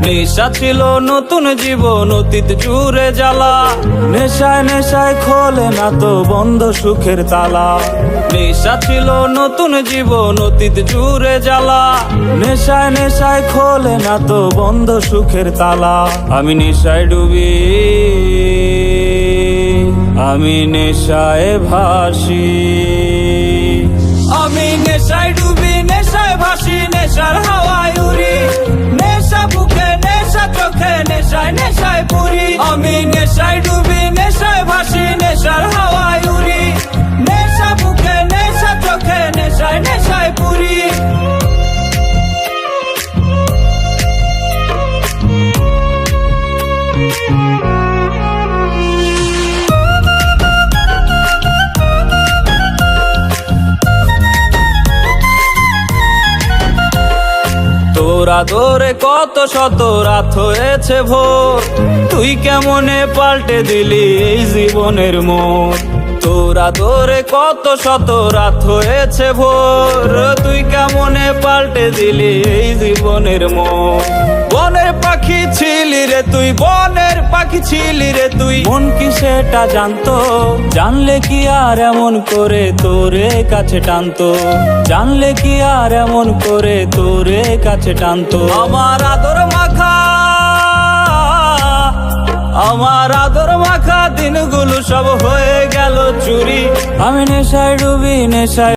নেশা ছিল নতুন জীবন, অতীত জুড়ে জ্বালা। নেশায় নেশায় খোলে না তো বন্ধ সুখের তালা। নেশা ছিল নতুন জীবন, অতীত জুড়ে জ্বালা। নেশায় নেশায় খোলে না তো বন্ধ সুখের তালা। আমি নেশায় ডুবি, আমি নেশায় ভাসি। আমি নেশায় ডুবি, নেশায় ভাসি, নেশার হাওয়ায় উড়ি। নেশা বুকে, নেশা চোখে, নেশায় নেশায় পুরি। আমি নেশায় ডুবি, নেশায় ভাসি, নেশার হাওয়ায় উড়ি। নেশা বুকে, নেশা চোখে, নেশায় নেশায় পুরি। তোর আদরে কত শত রাত হয়েছে ভোর, তুই কেমনে পাল্টে দিলি এই জীবনের মোড়। তোর আদরে কত শত রাত হয়েছে ভোর, তুই কেমনে পাল্টে দিলি এই জীবনের মোড়। বনের পাখি ছিলি রে তুই, বনের পাখি ছিলি রে তুই। মন কি সেটা জানতো, জানলে কি আর এমন করে তোরে কাছে টানতো। জানলে কি আর এমন করে তোরে কাছে টানতো। আমার আদর মাখা, আমার আদর মাখা দিনগুলো সব হয়ে গেল চুরি। আমি নেশায় ডুবি, নেশায়